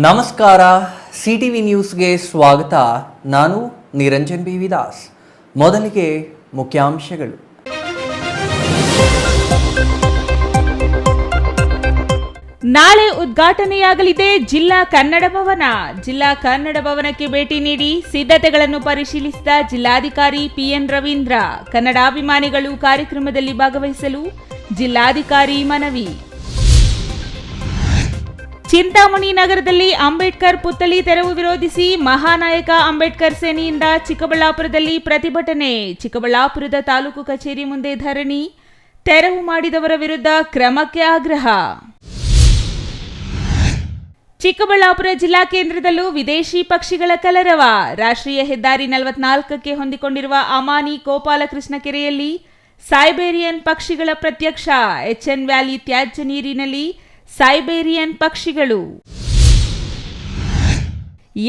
ನಮಸ್ಕಾರ. ಸಿಟಿವಿ ನ್ಯೂಸ್ಗೆ ಸ್ವಾಗತ. ನಾನು ನಿರಂಜನ್ ಬಿ ವಿದಾಸ್. ಮೊದಲಿಗೆ ಮುಖ್ಯಾಂಶಗಳು. ನಾಳೆ ಉದ್ಘಾಟನೆಯಾಗಲಿದೆ ಜಿಲ್ಲಾ ಕನ್ನಡ ಭವನ. ಜಿಲ್ಲಾ ಕನ್ನಡ ಭವನಕ್ಕೆ ಭೇಟಿ ನೀಡಿ ಸಿದ್ಧತೆಗಳನ್ನು ಪರಿಶೀಲಿಸಿದ ಜಿಲ್ಲಾಧಿಕಾರಿ ಪಿಎನ್ ರವೀಂದ್ರ. ಕನ್ನಡಾಭಿಮಾನಿಗಳು ಕಾರ್ಯಕ್ರಮದಲ್ಲಿ ಭಾಗವಹಿಸಲು ಜಿಲ್ಲಾಧಿಕಾರಿ ಮನವಿ. ಚಿಂತಾಮಣಿ ನಗರದಲ್ಲಿ ಅಂಬೇಡ್ಕರ್ ಪುತ್ಥಳಿ ತೆರವು ವಿರೋಧಿಸಿ ಮಹಾನಾಯಕ ಅಂಬೇಡ್ಕರ್ ಸೇನೆಯಿಂದ ಚಿಕ್ಕಬಳ್ಳಾಪುರದಲ್ಲಿ ಪ್ರತಿಭಟನೆ. ಚಿಕ್ಕಬಳ್ಳಾಪುರದ ತಾಲೂಕು ಕಚೇರಿ ಮುಂದೆ ಧರಣಿ. ತೆರವು ಮಾಡಿದವರ ವಿರುದ್ಧ ಕ್ರಮಕ್ಕೆ ಆಗ್ರಹ. ಚಿಕ್ಕಬಳ್ಳಾಪುರ ಜಿಲ್ಲಾ ಕೇಂದ್ರದಲ್ಲೂ ವಿದೇಶಿ ಪಕ್ಷಿಗಳ ಕಲರವ. ರಾಷ್ಟ್ರೀಯ ಹೆದ್ದಾರಿ 44ಕ್ಕೆ ಹೊಂದಿಕೊಂಡಿರುವ ಅಮಾನಿ ಗೋಪಾಲಕೃಷ್ಣ ಕೆರೆಯಲ್ಲಿ ಸೈಬೇರಿಯನ್ ಪಕ್ಷಿಗಳ ಪ್ರತ್ಯಕ್ಷ. ಎಚ್ಎನ್ ವ್ಯಾಲಿ ತ್ಯಾಜ್ಯ ನೀರಿನಲ್ಲಿ ಸೈಬೇರಿಯನ್ ಪಕ್ಷಿಗಳು.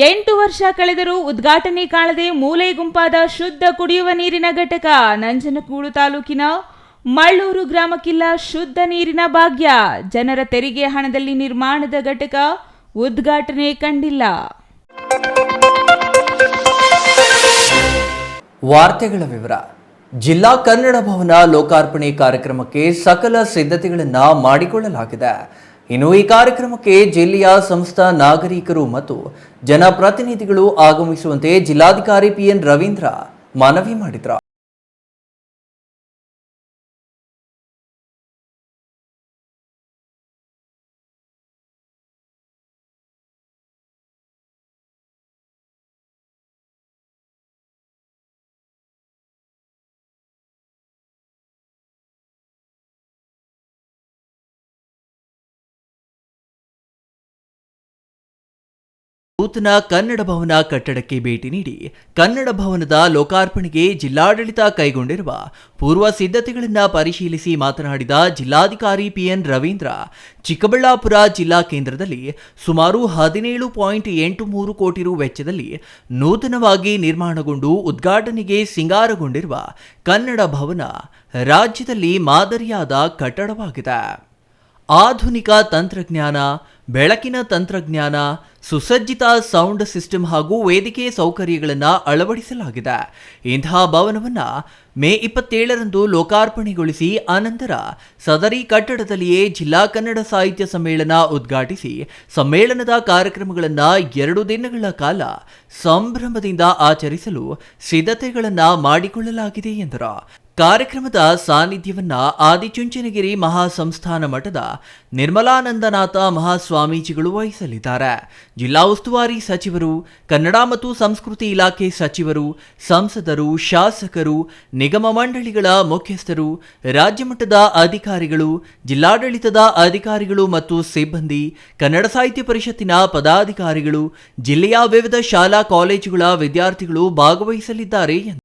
8 ವರ್ಷ ಕಳೆದರೂ ಉದ್ಘಾಟನೆ ಕಾಣದೆ ಮೂಲೆ ಗುಂಪಾದ ಶುದ್ಧ ಕುಡಿಯುವ ನೀರಿನ ಘಟಕ. ನಂಜನಗೂಡು ತಾಲೂಕಿನ ಮಳ್ಳೂರು ಗ್ರಾಮಕ್ಕಿಲ್ಲ ಶುದ್ಧ ನೀರಿನ ಭಾಗ್ಯ. ಜನರ ತೆರಿಗೆ ಹಣದಲ್ಲಿ ನಿರ್ಮಾಣದ ಘಟಕ ಉದ್ಘಾಟನೆ ಕಂಡಿಲ್ಲ. ವಾರ್ತೆಗಳ ವಿವರ. ಜಿಲ್ಲಾ ಕನ್ನಡ ಭವನ ಲೋಕಾರ್ಪಣೆ ಕಾರ್ಯಕ್ರಮಕ್ಕೆ ಸಕಲ ಸಿದ್ಧತೆಗಳನ್ನು ಮಾಡಿಕೊಳ್ಳಲಾಗಿದೆ. ಇನ್ನು ಈ ಕಾರ್ಯಕ್ರಮಕ್ಕೆ ಜಿಲ್ಲೆಯ ಸಂಸ್ಥಾ ನಾಗರಿಕರು ಮತ್ತು ಜನಪ್ರತಿನಿಧಿಗಳು ಆಗಮಿಸುವಂತೆ ಜಿಲ್ಲಾಧಿಕಾರಿ ಪಿಎನ್ ರವೀಂದ್ರ ಮನವಿ ಮಾಡಿದರು. ನೂತನ ಕನ್ನಡ ಭವನ ಕಟ್ಟಡಕ್ಕೆ ಭೇಟಿ ನೀಡಿ ಕನ್ನಡ ಭವನದ ಲೋಕಾರ್ಪಣೆಗೆ ಜಿಲ್ಲಾಡಳಿತ ಕೈಗೊಂಡಿರುವ ಪೂರ್ವ ಸಿದ್ಧತೆಗಳನ್ನು ಪರಿಶೀಲಿಸಿ ಮಾತನಾಡಿದ ಜಿಲ್ಲಾಧಿಕಾರಿ ಪಿಎನ್ ರವೀಂದ್ರ, ಚಿಕ್ಕಬಳ್ಳಾಪುರ ಜಿಲ್ಲಾ ಕೇಂದ್ರದಲ್ಲಿ ಸುಮಾರು 17.83 ಕೋಟಿ ರು ವೆಚ್ಚದಲ್ಲಿ ನೂತನವಾಗಿ ನಿರ್ಮಾಣಗೊಂಡು ಉದ್ಘಾಟನೆಗೆ ಸಿಂಗಾರಗೊಂಡಿರುವ ಕನ್ನಡ ಭವನ ರಾಜ್ಯದಲ್ಲಿ ಮಾದರಿಯಾದ ಕಟ್ಟಡವಾಗಿದೆ. ಆಧುನಿಕ ತಂತ್ರಜ್ಞಾನ, ಬೆಳಕಿನ ತಂತ್ರಜ್ಞಾನ, ಸುಸಜ್ಜಿತ ಸೌಂಡ್ ಸಿಸ್ಟಮ್ ಹಾಗೂ ವೇದಿಕೆ ಸೌಕರ್ಯಗಳನ್ನು ಅಳವಡಿಸಲಾಗಿದೆ. ಇಂತಹ ಭವನವನ್ನು ಮೇ 27ರಂದು ಲೋಕಾರ್ಪಣೆಗೊಳಿಸಿ ಅನಂತರ ಸದರಿ ಕಟ್ಟಡದಲ್ಲಿಯೇ ಜಿಲ್ಲಾ ಕನ್ನಡ ಸಾಹಿತ್ಯ ಸಮ್ಮೇಳನ ಉದ್ಘಾಟಿಸಿ ಸಮ್ಮೇಳನದ ಕಾರ್ಯಕ್ರಮಗಳನ್ನು 2 ದಿನಗಳ ಕಾಲ ಸಂಭ್ರಮದಿಂದ ಆಚರಿಸಲು ಸಿದ್ಧತೆಗಳನ್ನು ಮಾಡಿಕೊಳ್ಳಲಾಗಿದೆ ಎಂದರು. ಕಾರ್ಯಕ್ರಮದ ಸಾನ್ನಿಧ್ಯವನ್ನ ಆದಿಚುಂಚನಗಿರಿ ಮಹಾಸಂಸ್ಥಾನ ಮಠದ ನಿರ್ಮಲಾನಂದನಾಥ ಮಹಾಸ್ವಾಮೀಜಿಗಳು ವಹಿಸಲಿದ್ದಾರೆ. ಜಿಲ್ಲಾ ಉಸ್ತುವಾರಿ ಸಚಿವರು, ಕನ್ನಡ ಮತ್ತು ಸಂಸ್ಕೃತಿ ಇಲಾಖೆ ಸಚಿವರು, ಸಂಸದರು, ಶಾಸಕರು, ನಿಗಮ ಮಂಡಳಿಗಳ ಮುಖ್ಯಸ್ಥರು, ರಾಜ್ಯ ಮಟ್ಟದ ಅಧಿಕಾರಿಗಳು, ಜಿಲ್ಲಾಡಳಿತದ ಅಧಿಕಾರಿಗಳು ಮತ್ತು ಸಿಬ್ಬಂದಿ, ಕನ್ನಡ ಸಾಹಿತ್ಯ ಪರಿಷತ್ತಿನ ಪದಾಧಿಕಾರಿಗಳು, ಜಿಲ್ಲೆಯ ವಿವಿಧ ಶಾಲಾ ಕಾಲೇಜುಗಳ ವಿದ್ಯಾರ್ಥಿಗಳು ಭಾಗವಹಿಸಲಿದ್ದಾರೆ ಎಂದು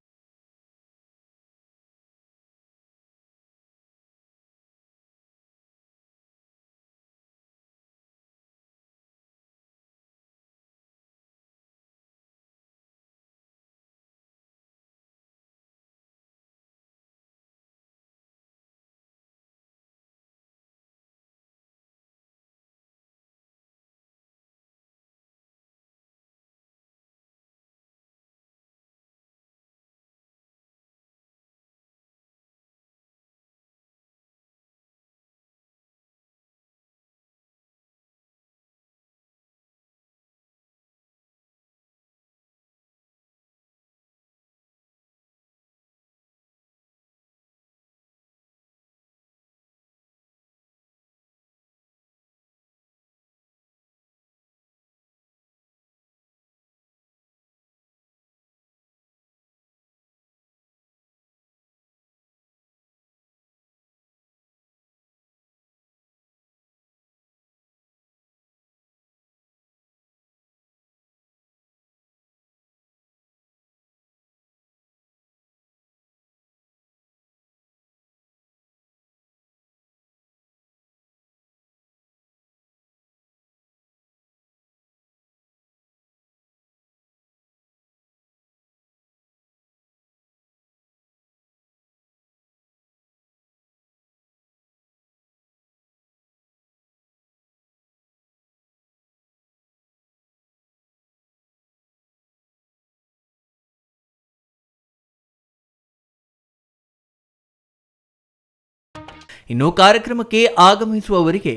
ಇನ್ನು ಕಾರ್ಯಕ್ರಮಕ್ಕೆ ಆಗಮಿಸುವವರಿಗೆ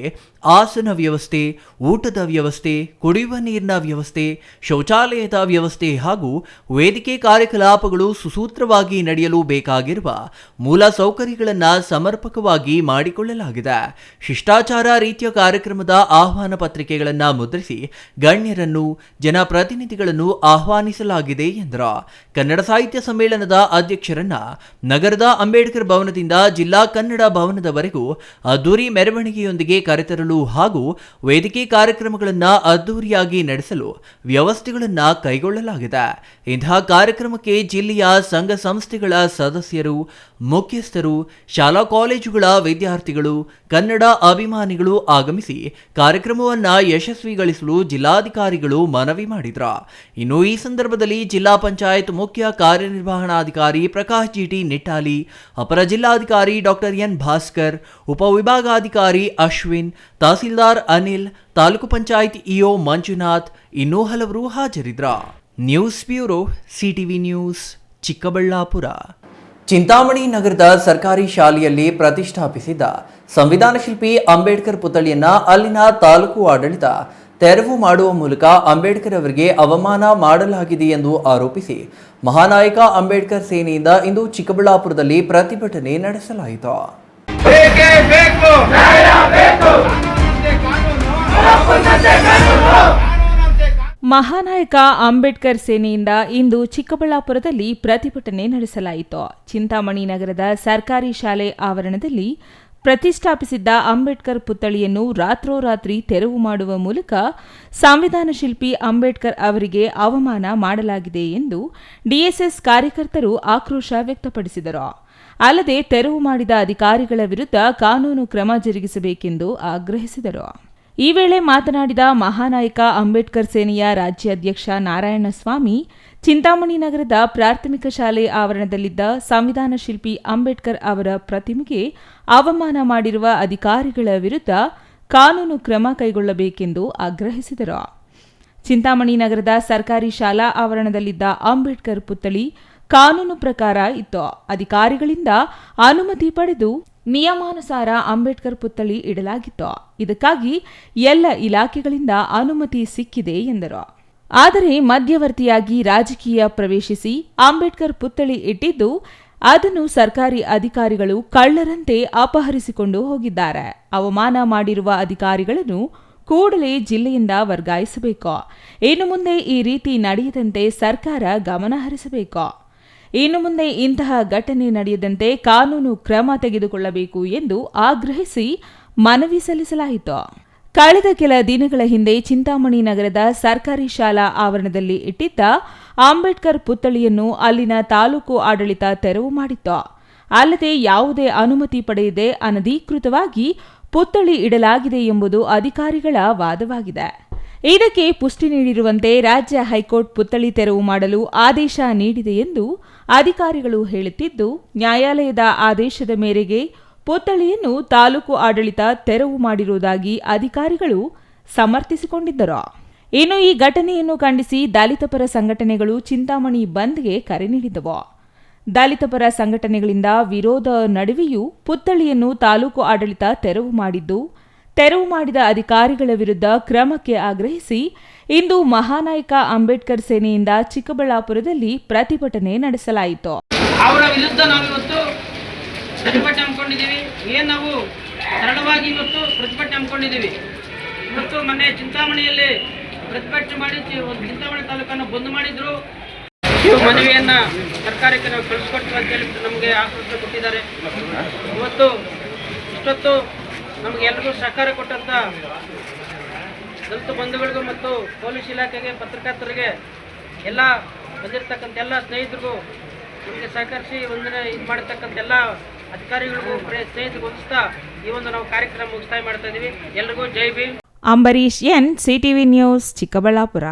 ಆಸನ ವ್ಯವಸ್ಥೆ, ಊಟದ ವ್ಯವಸ್ಥೆ, ಕುಡಿಯುವ ನೀರಿನ ವ್ಯವಸ್ಥೆ, ಶೌಚಾಲಯದ ವ್ಯವಸ್ಥೆ ಹಾಗೂ ವೇದಿಕೆ ಕಾರ್ಯಕಲಾಪಗಳು ಸುಸೂತ್ರವಾಗಿ ನಡೆಯಲು ಬೇಕಾಗಿರುವ ಮೂಲ ಸೌಕರ್ಯಗಳನ್ನು ಸಮರ್ಪಕವಾಗಿ ಮಾಡಿಕೊಳ್ಳಲಾಗಿದೆ. ಶಿಷ್ಟಾಚಾರ ರೀತಿಯ ಕಾರ್ಯಕ್ರಮದ ಆಹ್ವಾನ ಪತ್ರಿಕೆಗಳನ್ನು ಮುದ್ರಿಸಿ ಗಣ್ಯರನ್ನು, ಜನಪ್ರತಿನಿಧಿಗಳನ್ನು ಆಹ್ವಾನಿಸಲಾಗಿದೆ ಎಂದರು. ಕನ್ನಡ ಸಾಹಿತ್ಯ ಸಮ್ಮೇಳನದ ಅಧ್ಯಕ್ಷರನ್ನ ನಗರದ ಅಂಬೇಡ್ಕರ್ ಭವನದಿಂದ ಜಿಲ್ಲಾ ಕನ್ನಡ ಭವನದವರೆಗೂ ಅದ್ದೂರಿ ಮೆರವಣಿಗೆಯೊಂದಿಗೆ ಕರೆತರಲು ಹಾಗೂ ವೇದಿಕೆ ಕಾರ್ಯಕ್ರಮಗಳನ್ನು ಅದ್ದೂರಿಯಾಗಿ ನಡೆಸಲು ವ್ಯವಸ್ಥೆಗಳನ್ನು ಕೈಗೊಳ್ಳಲಾಗಿದೆ. ಇಂತಹ ಕಾರ್ಯಕ್ರಮಕ್ಕೆ ಜಿಲ್ಲೆಯ ಸಂಘ ಸಂಸ್ಥೆಗಳ ಸದಸ್ಯರು, ಮುಖ್ಯಸ್ಥರು, ಶಾಲಾ ಕಾಲೇಜುಗಳ ವಿದ್ಯಾರ್ಥಿಗಳು, ಕನ್ನಡ ಅಭಿಮಾನಿಗಳು ಆಗಮಿಸಿ ಕಾರ್ಯಕ್ರಮವನ್ನು ಯಶಸ್ವಿಗೊಳಿಸಲು ಜಿಲ್ಲಾಧಿಕಾರಿಗಳು ಮನವಿ ಮಾಡಿದರು. ಇನ್ನು ಈ ಸಂದರ್ಭದಲ್ಲಿ ಜಿಲ್ಲಾ ಪಂಚಾಯತ್ ಮುಖ್ಯ ಕಾರ್ಯನಿರ್ವಹಣಾಧಿಕಾರಿ ಪ್ರಕಾಶ್ ಜಿಟಿ ನಿಟ್ಟಾಲಿ, ಅಪರ ಜಿಲ್ಲಾಧಿಕಾರಿ ಡಾಕ್ಟರ್ ಎನ್ ಭಾಸ್ಕರ್, ಉಪವಿಭಾಗಾಧಿಕಾರಿ ಅಶ್ವಿನ್, ತಹಸೀಲ್ದಾರ್ ಅನಿಲ್, ತಾಲೂಕು ಪಂಚಾಯತ್ ಇಒ ಮಂಜುನಾಥ್ ಇನ್ನೂ ಹಲವರು ಹಾಜರಿದ್ದರು. News bureau, CTV news, Chikkaballapur. Chintamani ನಗರದ ಸರ್ಕಾರಿ ಶಾಲೆಯಲ್ಲಿ ಪ್ರತಿಷ್ಠಾಪಿಸಿದ್ದ ಸಂವಿಧಾನ ಶಿಲ್ಪಿ ಅಂಬೇಡ್ಕರ್ ಪುತ್ಥಳಿಯನ್ನ ಅಲ್ಲಿನ ತಾಲೂಕು ಆಡಳಿತ ತೆರವು ಮಾಡುವ ಮೂಲಕ ಅಂಬೇಡ್ಕರ್ ಅವರಿಗೆ ಅವಮಾನ ಮಾಡಲಾಗಿದೆ ಎಂದು ಆರೋಪಿಸಿ ಮಹಾನಾಯಕ ಅಂಬೇಡ್ಕರ್ ಸೇನೆಯಿಂದ ಇಂದು ಚಿಕ್ಕಬಳ್ಳಾಪುರದಲ್ಲಿ ಪ್ರತಿಭಟನೆ ನಡೆಸಲಾಯಿತು. ಮಹಾನಾಯಕ ಅಂಬೇಡ್ಕರ್ ಸೇನೆಯಿಂದ ಇಂದು ಚಿಕ್ಕಬಳ್ಳಾಪುರದಲ್ಲಿ ಪ್ರತಿಭಟನೆ ನಡೆಸಲಾಯಿತು. ಚಿಂತಾಮಣಿ ನಗರದ ಸರ್ಕಾರಿ ಶಾಲೆ ಆವರಣದಲ್ಲಿ ಪ್ರತಿಷ್ಠಾಪಿಸಿದ್ದ ಅಂಬೇಡ್ಕರ್ ಪುತ್ಥಳಿಯನ್ನು ರಾತ್ರೋರಾತ್ರಿ ತೆರವು ಮಾಡುವ ಮೂಲಕ ಸಂವಿಧಾನ ಶಿಲ್ಪಿ ಅಂಬೇಡ್ಕರ್ ಅವರಿಗೆ ಅವಮಾನ ಮಾಡಲಾಗಿದೆ ಎಂದು ಡಿಎಸ್ಎಸ್ ಕಾರ್ಯಕರ್ತರು ಆಕ್ರೋಶ ವ್ಯಕ್ತಪಡಿಸಿದರು. ಅಲ್ಲದೆ ತೆರವು ಮಾಡಿದ ಅಧಿಕಾರಿಗಳ ವಿರುದ್ಧ ಕಾನೂನು ಕ್ರಮ ಜರುಗಿಸಬೇಕೆಂದು ಆಗ್ರಹಿಸಿದರು. ಈ ವೇಳೆ ಮಾತನಾಡಿದ ಮಹಾನಾಯಕ ಅಂಬೇಡ್ಕರ್ ಸೇನೆಯ ರಾಜ್ಯಾಧ್ಯಕ್ಷ ನಾರಾಯಣಸ್ವಾಮಿ, ಚಿಂತಾಮಣಿ ನಗರದ ಪ್ರಾಥಮಿಕ ಶಾಲೆ ಆವರಣದಲ್ಲಿದ್ದ ಸಂವಿಧಾನ ಶಿಲ್ಪಿ ಅಂಬೇಡ್ಕರ್ ಅವರ ಪ್ರತಿಮೆಗೆ ಅವಮಾನ ಮಾಡಿರುವ ಅಧಿಕಾರಿಗಳ ವಿರುದ್ಧ ಕಾನೂನು ಕ್ರಮ ಕೈಗೊಳ್ಳಬೇಕೆಂದು ಆಗ್ರಹಿಸಿದರು. ಚಿಂತಾಮಣಿ ನಗರದ ಸರ್ಕಾರಿ ಶಾಲಾ ಆವರಣದಲ್ಲಿದ್ದ ಅಂಬೇಡ್ಕರ್ ಪುತ್ಥಳಿ ಕಾನೂನು ಪ್ರಕಾರ ಇತ್ತು. ಅಧಿಕಾರಿಗಳಿಂದ ಅನುಮತಿ ಪಡೆದು ನಿಯಮಾನುಸಾರ ಅಂಬೇಡ್ಕರ್ ಪುತ್ಥಳಿ ಇಡಲಾಗಿತ್ತು. ಇದಕ್ಕಾಗಿ ಎಲ್ಲ ಇಲಾಖೆಗಳಿಂದ ಅನುಮತಿ ಸಿಕ್ಕಿದೆ ಎಂದರು. ಆದರೆ ಮಧ್ಯವರ್ತಿಯಾಗಿ ರಾಜಕೀಯ ಪ್ರವೇಶಿಸಿ ಅಂಬೇಡ್ಕರ್ ಪುತ್ಥಳಿ ಇಟ್ಟಿದ್ದು ಅದನ್ನು ಸರ್ಕಾರಿ ಅಧಿಕಾರಿಗಳು ಕಳ್ಳರಂತೆ ಅಪಹರಿಸಿಕೊಂಡು ಹೋಗಿದ್ದಾರೆ. ಅವಮಾನ ಮಾಡಿರುವ ಅಧಿಕಾರಿಗಳನ್ನು ಕೂಡಲೇ ಜಿಲ್ಲೆಯಿಂದ ವರ್ಗಾಯಿಸಬೇಕು. ಇನ್ನು ಮುಂದೆ ಈ ರೀತಿ ನಡೆಯದಂತೆ ಸರ್ಕಾರ ಗಮನ ಹರಿಸಬೇಕು. ಇನ್ನು ಮುಂದೆ ಇಂತಹ ಘಟನೆ ನಡೆಯದಂತೆ ಕಾನೂನು ಕ್ರಮ ತೆಗೆದುಕೊಳ್ಳಬೇಕು ಎಂದು ಆಗ್ರಹಿಸಿ ಮನವಿ ಸಲ್ಲಿಸಲಾಯಿತು. ಕಳೆದ ಕೆಲ ದಿನಗಳ ಹಿಂದೆ ಚಿಂತಾಮಣಿ ನಗರದ ಸರ್ಕಾರಿ ಶಾಲಾ ಆವರಣದಲ್ಲಿ ಇಟ್ಟಿದ್ದ ಅಂಬೇಡ್ಕರ್ ಪುತ್ಥಳಿಯನ್ನು ಅಲ್ಲಿನ ತಾಲೂಕು ಆಡಳಿತ ತೆರವು ಮಾಡಿತ್ತು. ಅಲ್ಲದೆ ಯಾವುದೇ ಅನುಮತಿ ಪಡೆಯದೆ ಅನಧಿಕೃತವಾಗಿ ಪುತ್ಥಳಿ ಇಡಲಾಗಿದೆ ಎಂಬುದು ಅಧಿಕಾರಿಗಳ ವಾದವಾಗಿದೆ. ಇದಕ್ಕೆ ಪುಷ್ಟಿ ನೀಡಿರುವಂತೆ ರಾಜ್ಯ ಹೈಕೋರ್ಟ್ ಪುತ್ಥಳಿ ತೆರವು ಮಾಡಲು ಆದೇಶ ನೀಡಿದೆ ಎಂದು ಅಧಿಕಾರಿಗಳು ಹೇಳುತ್ತಿದ್ದು, ನ್ಯಾಯಾಲಯದ ಆದೇಶದ ಮೇರೆಗೆ ಪುತ್ಥಳಿಯನ್ನು ತಾಲೂಕು ಆಡಳಿತ ತೆರವು ಮಾಡಿರುವುದಾಗಿ ಅಧಿಕಾರಿಗಳು ಸಮರ್ಥಿಸಿಕೊಂಡಿದ್ದರು. ಇನ್ನು ಈ ಘಟನೆಯನ್ನು ಖಂಡಿಸಿ ದಲಿತ ಪರ ಸಂಘಟನೆಗಳು ಚಿಂತಾಮಣಿ ಬಂದ್ಗೆ ಕರೆ ನೀಡಿದವು. ದಲಿತ ಪರ ಸಂಘಟನೆಗಳಿಂದ ವಿರೋಧ ನಡುವೆಯೂ ಪುತ್ಥಳಿಯನ್ನು ತಾಲೂಕು ಆಡಳಿತ ತೆರವು ಮಾಡಿದ್ದು, ತೆರವು ಮಾಡಿದ ಅಧಿಕಾರಿಗಳ ವಿರುದ್ಧ ಕ್ರಮಕ್ಕೆ ಆಗ್ರಹಿಸಿ ಇಂದು ಮಹಾನಾಯಕ ಅಂಬೇಡ್ಕರ್ ಸೇನೆಯಿಂದ ಚಿಕ್ಕಬಳ್ಳಾಪುರದಲ್ಲಿ ಪ್ರತಿಭಟನೆ ನಡೆಸಲಾಯಿತು. ಅವರ ವಿರುದ್ಧ ನಾವಿವತ್ತು ಪ್ರತಿಭಟನೆ ಹಮ್ಮಿಕೊಂಡಿದ್ದೀವಿ. ನಾವು ಸರಳವಾಗಿ ಇವತ್ತು ಪ್ರತಿಭಟನೆ ಹಮ್ಮಿಕೊಂಡಿದ್ದೀವಿ. ಇವತ್ತು ಮೊನ್ನೆ ಚಿಂತಾಮಣಿಯಲ್ಲಿ ಪ್ರತಿಭಟನೆ ಮಾಡಿ ಚಿಂತಾಮಣಿ ತಾಲೂಕನ್ನು ಬಂದ್ ಮಾಡಿದ್ರು. ಮನವಿಯನ್ನ ಸರ್ಕಾರಕ್ಕೆ ನಾವು ಕಳಿಸ್ಕೊಡ್ತೀವಿ ಅಂತ ಹೇಳಿ ನಮಗೆ ಆಶ್ವಾಸನೆ ಕೊಟ್ಟಿದ್ದಾರೆ. ಇವತ್ತು ಇಷ್ಟೊತ್ತು ನಮಗೆ ಎಲ್ಲರಿಗೂ ಸಹಕಾರ ಕೊಟ್ಟಂತ ದಲಿತ ಬಂಧುಗಳಿಗೂ ಮತ್ತು ಪೊಲೀಸ್ ಇಲಾಖೆಗೆ, ಪತ್ರಕರ್ತರಿಗೆ, ಎಲ್ಲ ಬಂದಿರತಕ್ಕಂಥ ಎಲ್ಲ ಸ್ನೇಹಿತರಿಗೂ ನಮಗೆ ಸಹಕರಿಸಿ ಒಂದಿನ ಇದು ಮಾಡಿರ್ತಕ್ಕಂಥ ಎಲ್ಲ ಅಧಿಕಾರಿಗಳಿಗೂ ಸ್ನೇಹಿತರಿಗೂ ಹೊಂದಿಸ್ತಾ ಈ ಒಂದು ನಾವು ಕಾರ್ಯಕ್ರಮ ಮುಗಿಸ್ತಾ ಮಾಡ್ತಾ ಇದ್ದೀವಿ. ಎಲ್ರಿಗೂ Jai Bhim. Ambareesh N, CTV news, Chikkaballapur.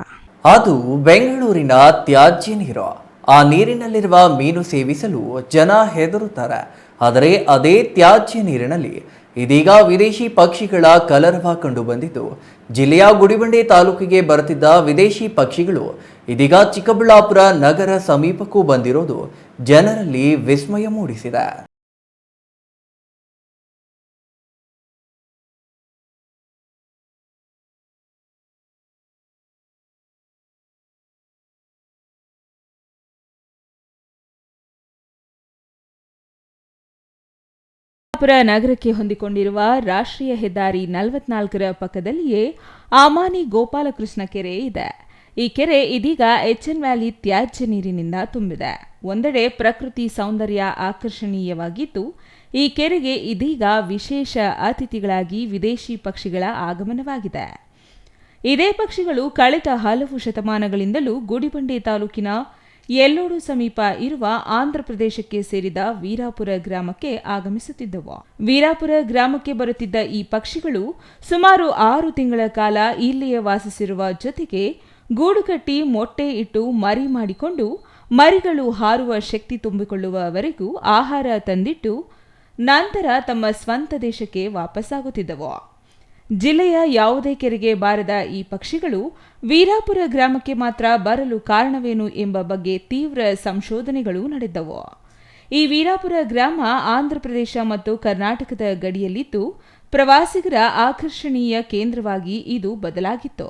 ಅದು ಬೆಂಗಳೂರಿನ ತ್ಯಾಜ್ಯ ನೀರು. ಆ ನೀರಿನಲ್ಲಿರುವ ಮೀನು ಸೇವಿಸಲು ಜನ ಹೆದರುತ್ತಾರೆ. ಆದರೆ ಅದೇ ತ್ಯಾಜ್ಯ ನೀರಿನಲ್ಲಿ ಇದೀಗ ವಿದೇಶಿ ಪಕ್ಷಿಗಳ ಕಲರವ ಕಂಡು ಬಂದಿದ್ದು, ಜಿಲ್ಲೆಯ ಗುಡಿಬಂಡೆ ತಾಲೂಕಿಗೆ ಬರುತ್ತಿದ್ದ ವಿದೇಶಿ ಪಕ್ಷಿಗಳು ಇದೀಗ ಚಿಕ್ಕಬಳ್ಳಾಪುರ ನಗರ ಸಮೀಪಕ್ಕೂ ಬಂದಿರೋದು ಜನರಲ್ಲಿ ವಿಸ್ಮಯ ಮೂಡಿಸಿದೆ. ವೀರಾಪುರ ನಗರಕ್ಕೆ ಹೊಂದಿಕೊಂಡಿರುವ ರಾಷ್ಟ್ರೀಯ ಹೆದ್ದಾರಿ 44ರ ಪಕ್ಕದಲ್ಲಿಯೇ ಅಮಾನಿ ಗೋಪಾಲಕೃಷ್ಣ ಕೆರೆ ಇದೆ. ಈ ಕೆರೆ ಇದೀಗ ಎಚ್ಎನ್ ವ್ಯಾಲಿ ತ್ಯಾಜ್ಯ ನೀರಿನಿಂದ ತುಂಬಿದೆ. ಒಂದೆಡೆ ಪ್ರಕೃತಿ ಸೌಂದರ್ಯ ಆಕರ್ಷಣೀಯವಾಗಿದ್ದು, ಈ ಕೆರೆಗೆ ಇದೀಗ ವಿಶೇಷ ಅತಿಥಿಗಳಾಗಿ ವಿದೇಶಿ ಪಕ್ಷಿಗಳ ಆಗಮನವಾಗಿದೆ. ಇದೇ ಪಕ್ಷಿಗಳು ಕಳೆದ ಹಲವು ಶತಮಾನಗಳಿಂದಲೂ ಗುಡಿಬಂಡೆ ತಾಲೂಕಿನ ಯಲ್ಲೋಡು ಸಮೀಪ ಇರುವ ಆಂಧ್ರಪ್ರದೇಶಕ್ಕೆ ಸೇರಿದ ವೀರಾಪುರ ಗ್ರಾಮಕ್ಕೆ ಆಗಮಿಸುತ್ತಿದ್ದವು. ವೀರಾಪುರ ಗ್ರಾಮಕ್ಕೆ ಬರುತ್ತಿದ್ದ ಈ ಪಕ್ಷಿಗಳು ಸುಮಾರು 6 ತಿಂಗಳ ಕಾಲ ಇಲ್ಲಿಯೇ ವಾಸಿಸಿರುವ ಜೊತೆಗೆ ಗೂಡು ಕಟ್ಟಿ ಮೊಟ್ಟೆ ಇಟ್ಟು ಮರಿ ಮಾಡಿಕೊಂಡು ಮರಿಗಳು ಹಾರುವ ಶಕ್ತಿ ತುಂಬಿಕೊಳ್ಳುವವರೆಗೂ ಆಹಾರ ತಂದಿಟ್ಟು ನಂತರ ತಮ್ಮ ಸ್ವಂತ ದೇಶಕ್ಕೆ ವಾಪಸ್ಸಾಗುತ್ತಿದ್ದವು. ಜಿಲ್ಲೆಯ ಯಾವುದೇ ಕೆರೆಗೆ ಬಾರದ ಈ ಪಕ್ಷಿಗಳು ವೀರಾಪುರ ಗ್ರಾಮಕ್ಕೆ ಮಾತ್ರ ಬರಲು ಕಾರಣವೇನು ಎಂಬ ಬಗ್ಗೆ ತೀವ್ರ ಸಂಶೋಧನೆಗಳು ನಡೆದವು. ಈ ವೀರಾಪುರ ಗ್ರಾಮ ಆಂಧ್ರಪ್ರದೇಶ ಮತ್ತು ಕರ್ನಾಟಕದ ಗಡಿಯಲ್ಲಿದ್ದು, ಪ್ರವಾಸಿಗರ ಆಕರ್ಷಣೀಯ ಕೇಂದ್ರವಾಗಿ ಇದು ಬದಲಾಗಿತ್ತು.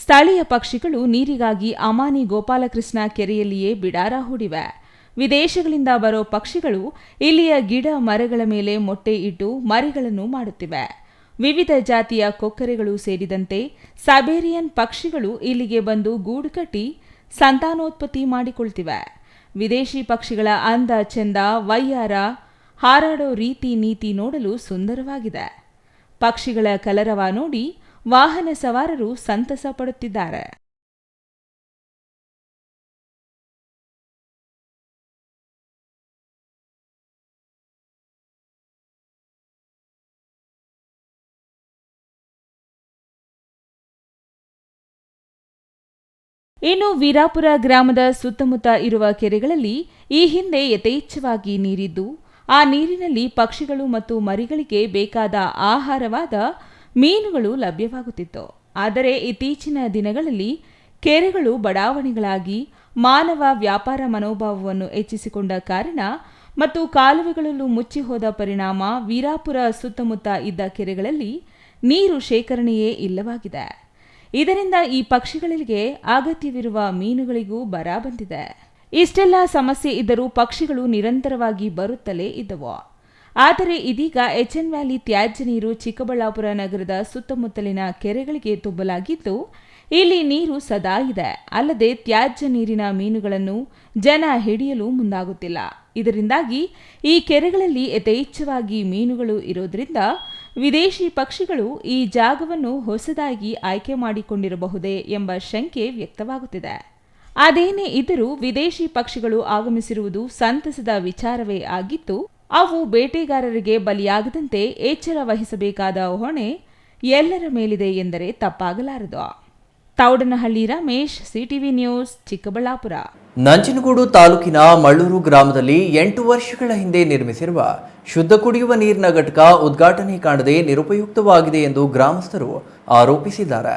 ಸ್ಥಳೀಯ ಪಕ್ಷಿಗಳು ನೀರಿಗಾಗಿ ಅಮಾನಿ ಗೋಪಾಲಕೃಷ್ಣ ಕೆರೆಯಲ್ಲಿಯೇ ಬಿಡಾರ ಹೂಡಿವೆ. ವಿದೇಶಗಳಿಂದ ಬರೋ ಪಕ್ಷಿಗಳು ಇಲ್ಲಿಯ ಗಿಡ ಮರಗಳ ಮೇಲೆ ಮೊಟ್ಟೆ ಇಟ್ಟು ಮರಿಗಳನ್ನು ಮಾಡುತ್ತಿವೆ. ವಿವಿಧ ಜಾತಿಯ ಕೊಕ್ಕರೆಗಳು ಸೇರಿದಂತೆ ಸೈಬೇರಿಯನ್ ಪಕ್ಷಿಗಳು ಇಲ್ಲಿಗೆ ಬಂದು ಗೂಡು ಕಟ್ಟಿ ಸಂತಾನೋತ್ಪತ್ತಿ ಮಾಡಿಕೊಳ್ತಿವೆ. ವಿದೇಶಿ ಪಕ್ಷಿಗಳ ಅಂದ ಚೆಂದ, ವಯ್ಯಾರ, ಹಾರಾಡೋ ರೀತಿ ನೀತಿ ನೋಡಲು ಸುಂದರವಾಗಿದೆ. ಪಕ್ಷಿಗಳ ಕಲರವ ನೋಡಿ ವಾಹನ ಸವಾರರು ಸಂತಸ ಪಡುತ್ತಿದ್ದಾರೆ. ಇನ್ನು ವೀರಾಪುರ ಗ್ರಾಮದ ಸುತ್ತಮುತ್ತ ಇರುವ ಕೆರೆಗಳಲ್ಲಿ ಈ ಹಿಂದೆ ಯಥೇಚ್ಛವಾಗಿ ನೀರಿದ್ದು, ಆ ನೀರಿನಲ್ಲಿ ಪಕ್ಷಿಗಳು ಮತ್ತು ಮರಿಗಳಿಗೆ ಬೇಕಾದ ಆಹಾರವಾದ ಮೀನುಗಳು ಲಭ್ಯವಾಗುತ್ತಿತ್ತು. ಆದರೆ ಇತ್ತೀಚಿನ ದಿನಗಳಲ್ಲಿ ಕೆರೆಗಳು ಬಡಾವಣೆಗಳಾಗಿ ಮಾನವ ವ್ಯಾಪಾರ ಮನೋಭಾವವನ್ನು ಹೆಚ್ಚಿಸಿಕೊಂಡ ಕಾರಣ ಮತ್ತು ಕಾಲುವೆಗಳಲ್ಲೂ ಮುಚ್ಚಿಹೋದ ಪರಿಣಾಮ ವೀರಾಪುರ ಸುತ್ತಮುತ್ತ ಇದ್ದ ಕೆರೆಗಳಲ್ಲಿ ನೀರು ಶೇಖರಣೆಯೇ ಇಲ್ಲವಾಗಿದೆ. ಇದರಿಂದ ಈ ಪಕ್ಷಿಗಳಿಗೆ ಅಗತ್ಯವಿರುವ ಮೀನುಗಳಿಗೂ ಬರ ಬಂದಿದೆ. ಇಷ್ಟೆಲ್ಲ ಸಮಸ್ಯೆ ಇದ್ದರೂ ಪಕ್ಷಿಗಳು ನಿರಂತರವಾಗಿ ಬರುತ್ತಲೇ ಇದ್ದವು. ಆದರೆ ಇದೀಗ ಎಚ್ಎನ್ ವ್ಯಾಲಿ ತ್ಯಾಜ್ಯ ನೀರು ಚಿಕ್ಕಬಳ್ಳಾಪುರ ನಗರದ ಸುತ್ತಮುತ್ತಲಿನ ಕೆರೆಗಳಿಗೆ ತುಂಬಲಾಗಿದ್ದು, ಇಲ್ಲಿ ನೀರು ಸದಾ ಇದೆ. ಅಲ್ಲದೆ ತ್ಯಾಜ್ಯ ನೀರಿನ ಮೀನುಗಳನ್ನು ಜನ ಹಿಡಿಯಲು ಮುಂದಾಗುತ್ತಿಲ್ಲ. ಇದರಿಂದಾಗಿ ಈ ಕೆರೆಗಳಲ್ಲಿ ಯಥೇಚ್ಛವಾಗಿ ಮೀನುಗಳು ಇರೋದ್ರಿಂದ ವಿದೇಶಿ ಪಕ್ಷಿಗಳು ಈ ಜಾಗವನ್ನು ಹೊಸದಾಗಿ ಆಯ್ಕೆ ಮಾಡಿಕೊಂಡಿರಬಹುದೇ ಎಂಬ ಶಂಕೆ ವ್ಯಕ್ತವಾಗುತ್ತಿದೆ. ಅದೇನೇ ಇದ್ದರೂ ವಿದೇಶಿ ಪಕ್ಷಿಗಳು ಆಗಮಿಸಿರುವುದು ಸಂತಸದ ವಿಚಾರವೇ ಆಗಿತ್ತು. ಅವು ಬೇಟೆಗಾರರಿಗೆ ಬಲಿಯಾಗದಂತೆ ಎಚ್ಚರ ವಹಿಸಬೇಕಾದ ಹೊಣೆ ಎಲ್ಲರ ಮೇಲಿದೆ ಎಂದರೆ ತಪ್ಪಾಗಲಾರದು. Thoudanahalli Ramesh, CTV news, Chikkaballapur. ನಂಜನಗೂಡು ತಾಲೂಕಿನ ಮಳ್ಳೂರು ಗ್ರಾಮದಲ್ಲಿ 8 ವರ್ಷಗಳ ಹಿಂದೆ ನಿರ್ಮಿಸಿರುವ ಶುದ್ಧ ಕುಡಿಯುವ ನೀರಿನ ಘಟಕ ಉದ್ಘಾಟನೆ ಕಾಣದೆ ನಿರುಪಯುಕ್ತವಾಗಿದೆ ಎಂದು ಗ್ರಾಮಸ್ಥರು ಆರೋಪಿಸಿದ್ದಾರೆ.